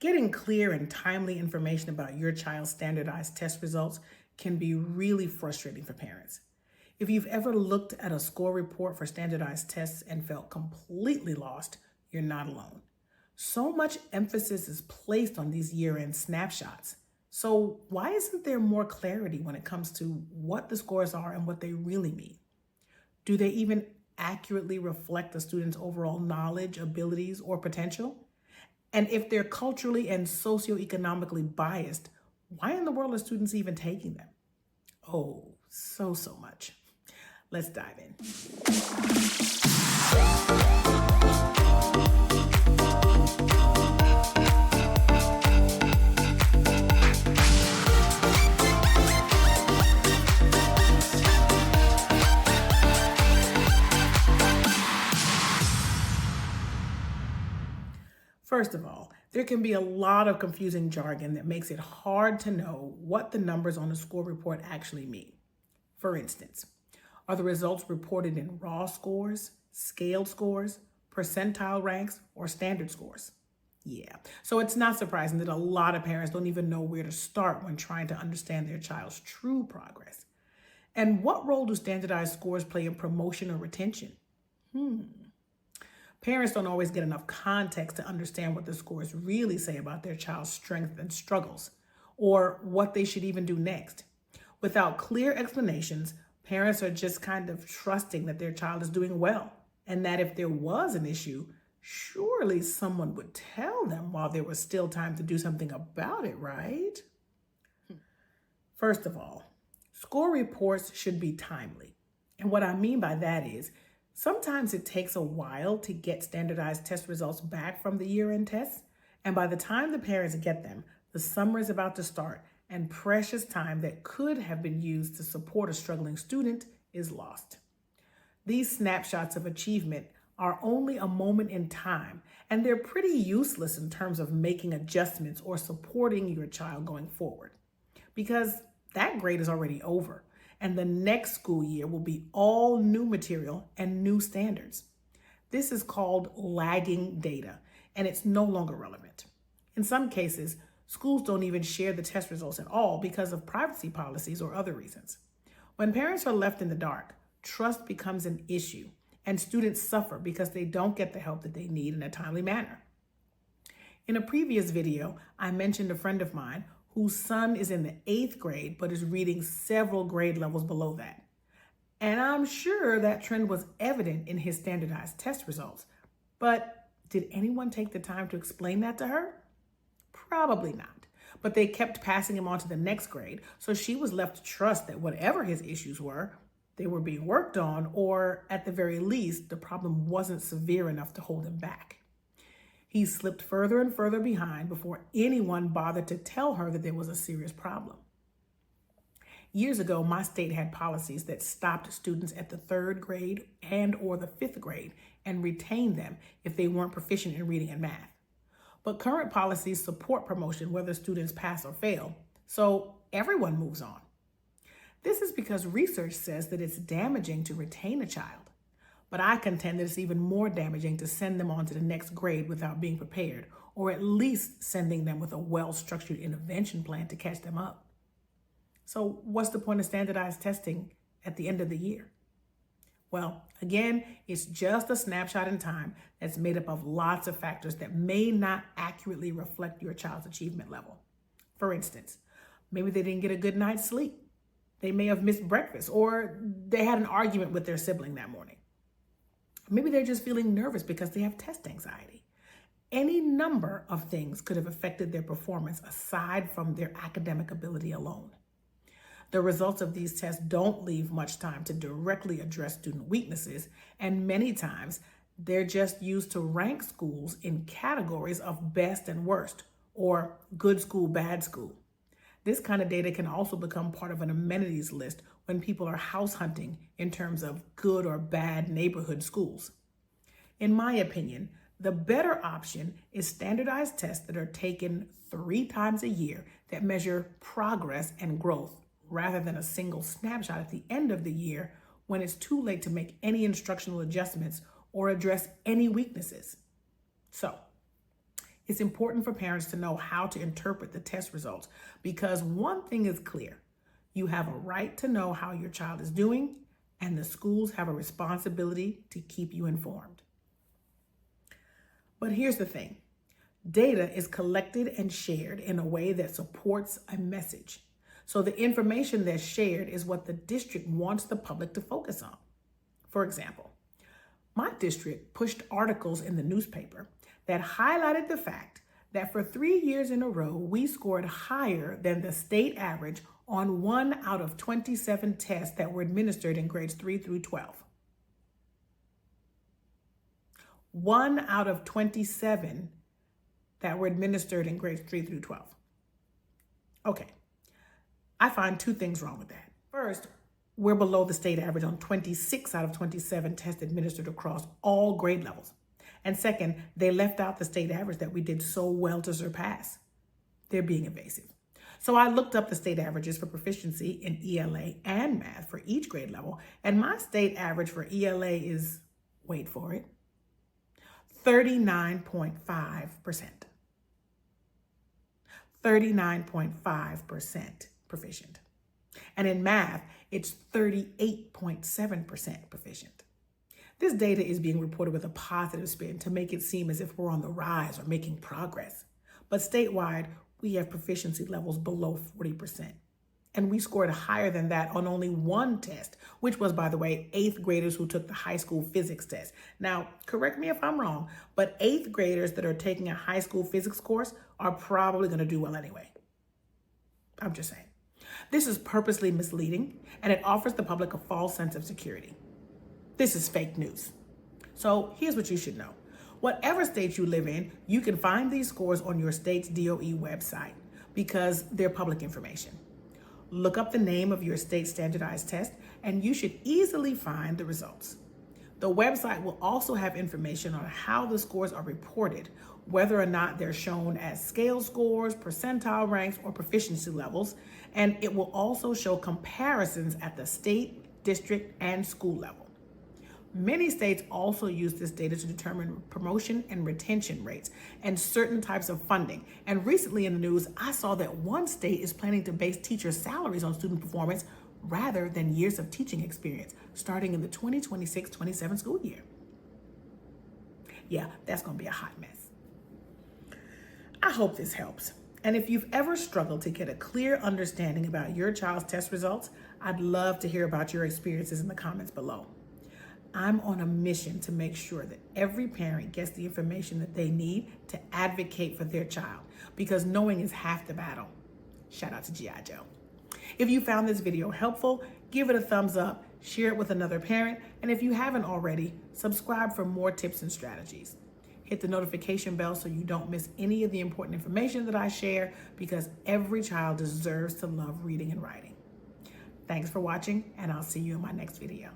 Getting clear and timely information about your child's standardized test results can be really frustrating for parents. If you've ever looked at a score report for standardized tests and felt completely lost, you're not alone. So much emphasis is placed on these year-end snapshots. So why isn't there more clarity when it comes to what the scores are and what they really mean? Do they even accurately reflect a student's overall knowledge, abilities, or potential? And if they're culturally and socioeconomically biased, why in the world are students even taking them? Oh, so much. Let's dive in. First of all, there can be a lot of confusing jargon that makes it hard to know what the numbers on a score report actually mean. For instance, are the results reported in raw scores, scaled scores, percentile ranks, or standard scores? Yeah, so it's not surprising that a lot of parents don't even know where to start when trying to understand their child's true progress. And what role do standardized scores play in promotion or retention? Parents don't always get enough context to understand what the scores really say about their child's strengths and struggles, or what they should even do next. Without clear explanations, parents are just kind of trusting that their child is doing well, and that if there was an issue, surely someone would tell them while there was still time to do something about it, right? First of all, score reports should be timely. And what I mean by that is, sometimes it takes a while to get standardized test results back from the year-end tests, and by the time the parents get them, the summer is about to start, and precious time that could have been used to support a struggling student is lost. These snapshots of achievement are only a moment in time, and they're pretty useless in terms of making adjustments or supporting your child going forward, because that grade is already over. And the next school year will be all new material and new standards. This is called lagging data, and it's no longer relevant. In some cases, schools don't even share the test results at all because of privacy policies or other reasons. When parents are left in the dark, trust becomes an issue, and students suffer because they don't get the help that they need in a timely manner. In a previous video, I mentioned a friend of mine whose son is in the 8th grade, but is reading several grade levels below that. And I'm sure that trend was evident in his standardized test results. But did anyone take the time to explain that to her? Probably not. But they kept passing him on to the next grade, so she was left to trust that whatever his issues were, they were being worked on, or at the very least, the problem wasn't severe enough to hold him back. He slipped further and further behind before anyone bothered to tell her that there was a serious problem. Years ago, my state had policies that stopped students at the 3rd grade and or the 5th grade and retained them if they weren't proficient in reading and math. But current policies support promotion whether students pass or fail, so everyone moves on. This is because research says that it's damaging to retain a child. But I contend that it's even more damaging to send them on to the next grade without being prepared, or at least sending them with a well-structured intervention plan to catch them up. So what's the point of standardized testing at the end of the year? Well, again, it's just a snapshot in time that's made up of lots of factors that may not accurately reflect your child's achievement level. For instance, maybe they didn't get a good night's sleep. They may have missed breakfast, or they had an argument with their sibling that morning. Maybe they're just feeling nervous because they have test anxiety. Any number of things could have affected their performance aside from their academic ability alone. The results of these tests don't leave much time to directly address student weaknesses, and many times they're just used to rank schools in categories of best and worst, or good school, bad school. This kind of data can also become part of an amenities list when people are house hunting in terms of good or bad neighborhood schools. In my opinion, the better option is standardized tests that are taken 3 times a year that measure progress and growth, rather than a single snapshot at the end of the year when it's too late to make any instructional adjustments or address any weaknesses. So, It's important for parents to know how to interpret the test results because one thing is clear. You have a right to know how your child is doing, and the schools have a responsibility to keep you informed. But here's the thing. Data is collected and shared in a way that supports a message. So the information that's shared is what the district wants the public to focus on. For example, my district pushed articles in the newspaper that highlighted the fact that for 3 years in a row, we scored higher than the state average on 1 out of 27 tests that were administered in grades 3 through 12. 1 out of 27 that were administered in grades 3 through 12. Okay, I find two things wrong with that. First, we're below the state average on 26 out of 27 tests administered across all grade levels. And second, they left out the state average that we did so well to surpass. They're being evasive. So I looked up the state averages for proficiency in ELA and math for each grade level, and my state average for ELA is, wait for it, 39.5%. 39.5% proficient. And in math, it's 38.7% proficient. This data is being reported with a positive spin to make it seem as if we're on the rise or making progress. But statewide, we have proficiency levels below 40%. And we scored higher than that on only one test, which was, by the way, 8th graders who took the high school physics test. Now, correct me if I'm wrong, but 8th graders that are taking a high school physics course are probably going to do well anyway. I'm just saying. This is purposely misleading, and it offers the public a false sense of security. This is fake news. So here's what you should know. Whatever state you live in, you can find these scores on your state's DOE website because they're public information. Look up the name of your state standardized test, and you should easily find the results. The website will also have information on how the scores are reported, whether or not they're shown as scale scores, percentile ranks, or proficiency levels, and it will also show comparisons at the state, district, and school level. Many states also use this data to determine promotion and retention rates and certain types of funding. And recently in the news, I saw that one state is planning to base teachers' salaries on student performance rather than years of teaching experience, starting in the 2026-27 school year. Yeah, that's going to be a hot mess. I hope this helps. And if you've ever struggled to get a clear understanding about your child's test results, I'd love to hear about your experiences in the comments below. I'm on a mission to make sure that every parent gets the information that they need to advocate for their child, because knowing is half the battle. Shout out to G.I. Joe. If you found this video helpful, give it a thumbs up, share it with another parent, and if you haven't already, subscribe for more tips and strategies. Hit the notification bell so you don't miss any of the important information that I share, because every child deserves to love reading and writing. Thanks for watching, and I'll see you in my next video.